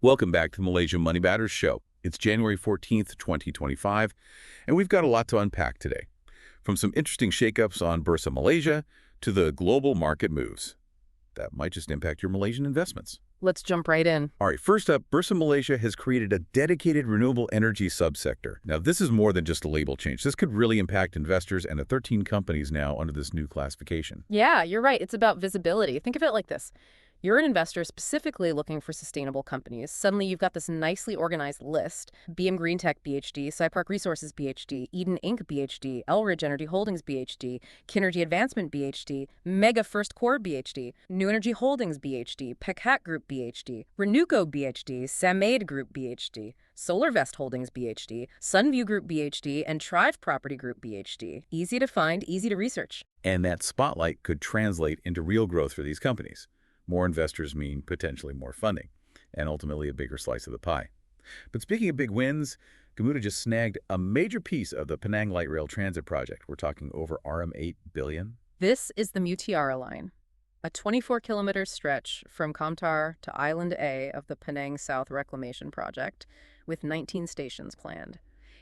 Welcome back to the Malaysia Money Matters show. It's January 14th, 2025, and we've got a lot to unpack today. From some interesting shakeups on Bursa Malaysia to the global market moves that might just impact your Malaysian investments. Let's jump right in. All right, first up, Bursa Malaysia has created a dedicated renewable energy subsector. Now, this is more than just a label change. This could really impact investors and the 13 companies now under this new classification. Yeah, you're right. It's about visibility. Think of it like this. You're an investor specifically looking for sustainable companies. Suddenly, you've got this nicely organized list. BM Green Tech BHD, Cypark Resources BHD, Eden Inc. BHD, Elridge Energy Holdings BHD, Kinergy Advancement BHD, Mega First Core BHD, New Energy Holdings BHD, Pekat Group BHD, Renewable BHD, Samaiden Group BHD, Solarvest Holdings BHD, Sunview Group BHD, and Trive Property Group BHD. Easy to find, easy to research. And that spotlight could translate into real growth for these companies. More investors mean potentially more funding, and ultimately a bigger slice of the pie. But speaking of big wins, Gamuda just snagged a major piece of the Penang Light Rail Transit project. We're talking over RM8 billion. This is the Mutiara Line, a 24-kilometer stretch from Kamtar to Island A of the Penang South Reclamation Project, with 19 stations planned.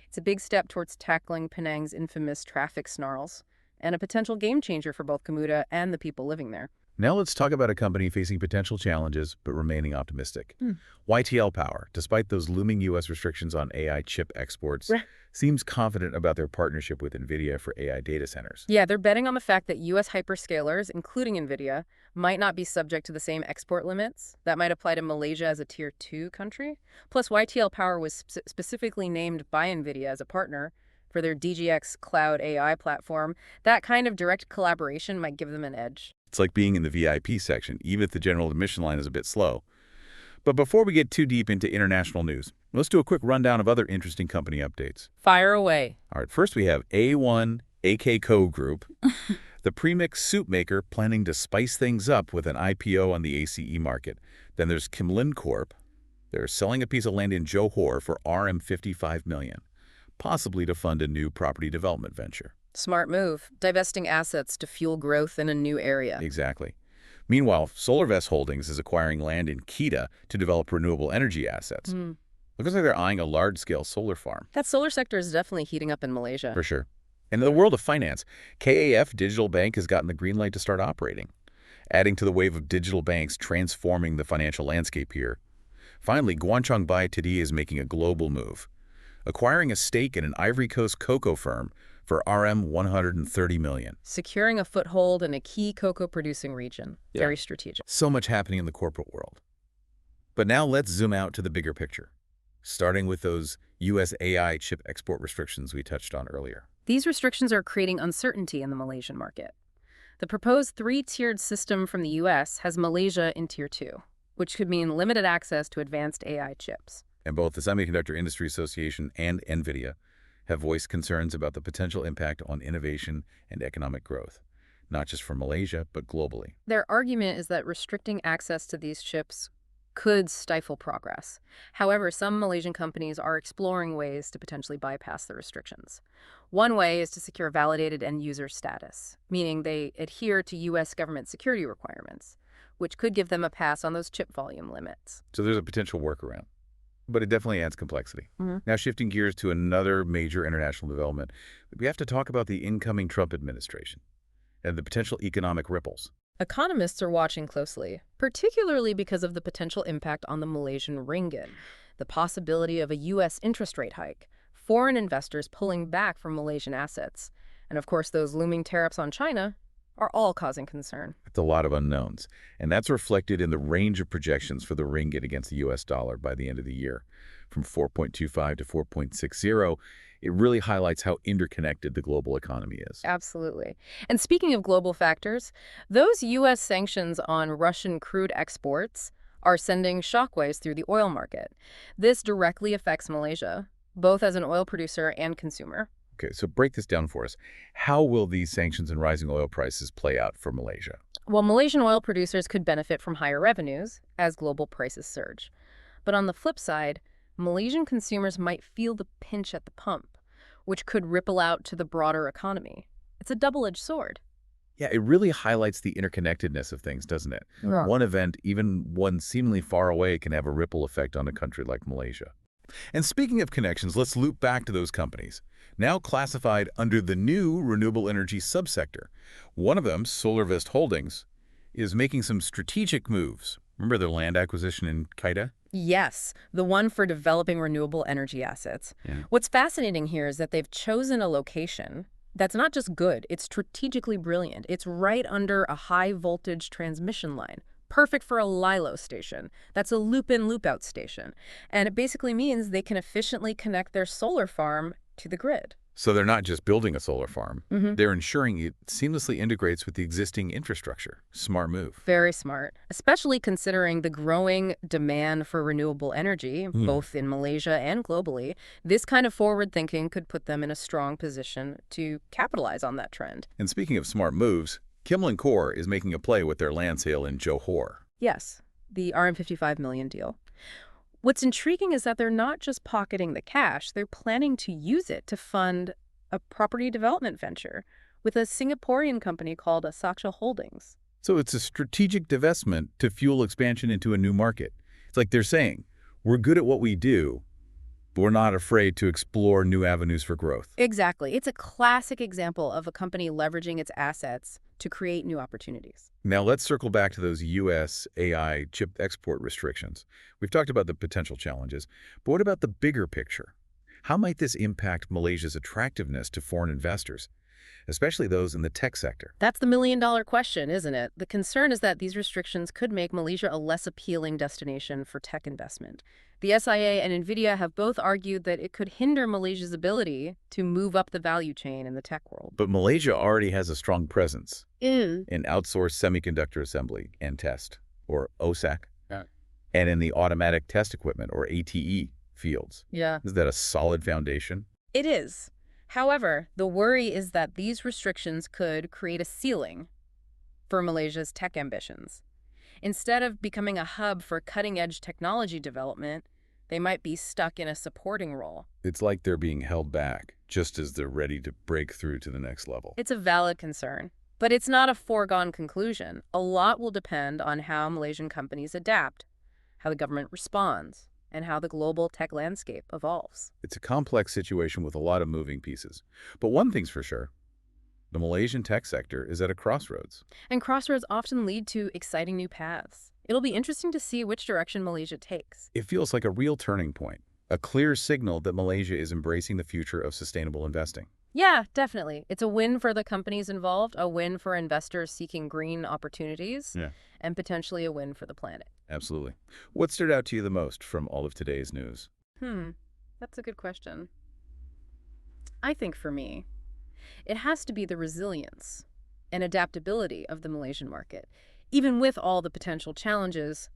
It's a big step towards tackling Penang's infamous traffic snarls, and a potential game changer for both Gamuda and the people living there. Now let's talk about a company facing potential challenges but remaining optimistic. YTL Power, despite those looming U.S. restrictions on AI chip exports, seems confident about their partnership with NVIDIA for AI data centers. Yeah, they're betting on the fact that U.S. hyperscalers, including NVIDIA, might not be subject to the same export limits that might apply to Malaysia as a Tier 2 country. Plus, YTL Power was specifically named by NVIDIA as a partner for their DGX Cloud AI platform. That kind of direct collaboration might give them an edge. It's like being in the VIP section, even if the general admission line is a bit slow. But before we get too deep into international news, let's do a quick rundown of other interesting company updates. Fire away. All right, first we have A1 AK Co Group, the premix soup maker planning to spice things up with an IPO on the ACE market. Then there's Kim Lin Corp. They're selling a piece of land in Johor for RM55 million, possibly to fund a new property development venture. Smart move, divesting assets to fuel growth in a new area. Exactly. Meanwhile, Solarvest Holdings is acquiring land in Kedah to develop renewable energy assets. Looks like they're eyeing a large-scale solar farm. That solar sector is definitely heating up in Malaysia. For sure. In the world of finance, KAF Digital Bank has gotten the green light to start operating, adding to the wave of digital banks transforming the financial landscape here. Finally, Guangchong Bai today is making a global move, acquiring a stake in an Ivory Coast cocoa firm for RM130 million. Securing a foothold in a key cocoa-producing region. Very strategic. So much happening in the corporate world. But now let's zoom out to the bigger picture, starting with those U.S. AI chip export restrictions we touched on earlier. These restrictions are creating uncertainty in the Malaysian market. The proposed three-tiered system from the U.S. has Malaysia in Tier 2, which could mean limited access to advanced AI chips. And both the Semiconductor Industry Association and NVIDIA have voiced concerns about the potential impact on innovation and economic growth, not just for Malaysia, but globally. Their argument is that restricting access to these chips could stifle progress. However, some Malaysian companies are exploring ways to potentially bypass the restrictions. One way is to secure validated end-user status, meaning they adhere to U.S. government security requirements, which could give them a pass on those chip volume limits. So there's a potential workaround. But it definitely adds complexity. Now shifting gears to another major international development, we have to talk about the incoming Trump administration and the potential economic ripples. Economists are watching closely, particularly because of the potential impact on the Malaysian ringgit, the possibility of a U.S. interest rate hike, foreign investors pulling back from Malaysian assets, and of course those looming tariffs on China are all causing concern. It's a lot of unknowns, and that's reflected in the range of projections for the ringgit against the U.S. dollar by the end of the year. From 4.25 to 4.60, it really highlights how interconnected the global economy is. Absolutely. And speaking of global factors, those U.S. sanctions on Russian crude exports are sending shockwaves through the oil market. This directly affects Malaysia, both as an oil producer and consumer. Okay, so break this down for us. How will these sanctions and rising oil prices play out for Malaysia? Well, Malaysian oil producers could benefit from higher revenues as global prices surge. But on the flip side, Malaysian consumers might feel the pinch at the pump, which could ripple out to the broader economy. It's a double-edged sword. Yeah, it really highlights the interconnectedness of things, doesn't it? Yeah. One event, even one seemingly far away, can have a ripple effect on a country like Malaysia. And speaking of connections, let's loop back to those companies, now classified under the new renewable energy subsector. One of them, Solarvest Holdings, is making some strategic moves. Remember their land acquisition in Kedah? Yes, the one for developing renewable energy assets. Yeah. What's fascinating here is that they've chosen a location that's not just good, it's strategically brilliant. It's right under a high-voltage transmission line, perfect for a LILO station. That's a loop-in, loop-out station. And it basically means they can efficiently connect their solar farm to the grid. So they're not just building a solar farm. Mm-hmm. They're ensuring it seamlessly integrates with the existing infrastructure. Smart move. Very smart, especially considering the growing demand for renewable energy, both in Malaysia and globally. This kind of forward thinking could put them in a strong position to capitalize on that trend. And speaking of smart moves, Kimlin Core is making a play with their land sale in Johor. Yes, the RM55 million deal. What's intriguing is that they're not just pocketing the cash, they're planning to use it to fund a property development venture with a Singaporean company called Asaksha Holdings. So it's a strategic divestment to fuel expansion into a new market. It's like they're saying, we're good at what we do, but we're not afraid to explore new avenues for growth. Exactly. It's a classic example of a company leveraging its assets to create new opportunities. Now let's circle back to those U.S. AI chip export restrictions. We've talked about the potential challenges, but what about the bigger picture? How might this impact Malaysia's attractiveness to foreign investors, especially those in the tech sector? That's the million-dollar question, isn't it? The concern is that these restrictions could make Malaysia a less appealing destination for tech investment. The SIA and NVIDIA have both argued that it could hinder Malaysia's ability to move up the value chain in the tech world. But Malaysia already has a strong presence Mm. in outsourced semiconductor assembly and test, or OSAC, Yeah. and in the automatic test equipment, or ATE, fields. Yeah. Is that a solid foundation? It is. However, the worry is that these restrictions could create a ceiling for Malaysia's tech ambitions. Instead of becoming a hub for cutting-edge technology development, they might be stuck in a supporting role. It's like they're being held back, just as they're ready to break through to the next level. It's a valid concern, but it's not a foregone conclusion. A lot will depend on how Malaysian companies adapt, how the government responds, and how the global tech landscape evolves. It's a complex situation with a lot of moving pieces. But one thing's for sure, the Malaysian tech sector is at a crossroads. And crossroads often lead to exciting new paths. It'll be interesting to see which direction Malaysia takes. It feels like a real turning point, a clear signal that Malaysia is embracing the future of sustainable investing. Yeah, definitely. It's a win for the companies involved, a win for investors seeking green opportunities, and potentially a win for the planet. Absolutely. What stood out to you the most from all of today's news? That's a good question. I think for me, it has to be the resilience and adaptability of the Malaysian market, even with all the potential challenges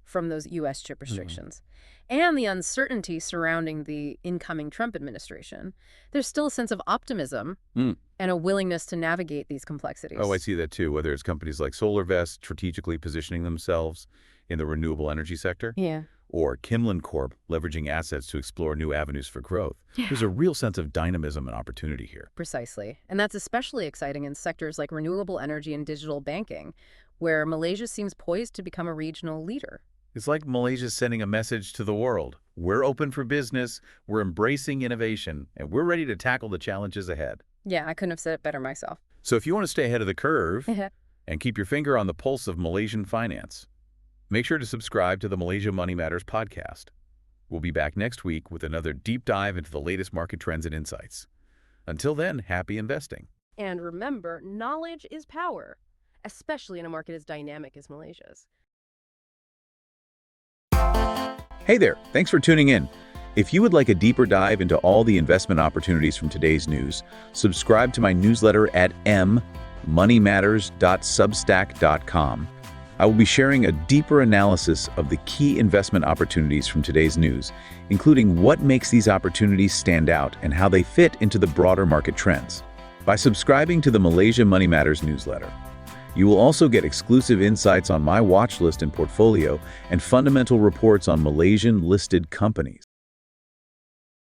from those U.S. chip restrictions and the uncertainty surrounding the incoming Trump administration. There's still a sense of optimism and a willingness to navigate these complexities. Oh, I see that too, whether it's companies like Solarvest strategically positioning themselves in the renewable energy sector, Yeah. or Kimlin Corp leveraging assets to explore new avenues for growth. There's a real sense of dynamism and opportunity here. Precisely. And that's especially exciting in sectors like renewable energy and digital banking, where Malaysia seems poised to become a regional leader. It's like Malaysia's sending a message to the world. We're open for business, we're embracing innovation, and we're ready to tackle the challenges ahead. Yeah, I couldn't have said it better myself. So if you want to stay ahead of the curve and keep your finger on the pulse of Malaysian finance, make sure to subscribe to the Malaysia Money Matters podcast. We'll be back next week with another deep dive into the latest market trends and insights. Until then, happy investing. And remember, knowledge is power, especially in a market as dynamic as Malaysia's. Hey there, thanks for tuning in. If you would like a deeper dive into all the investment opportunities from today's news, subscribe to my newsletter at moneymatters.substack.com. I will be sharing a deeper analysis of the key investment opportunities from today's news, including what makes these opportunities stand out and how they fit into the broader market trends. By subscribing to the Malaysia Money Matters newsletter, you will also get exclusive insights on my watch list and portfolio and fundamental reports on Malaysian listed companies.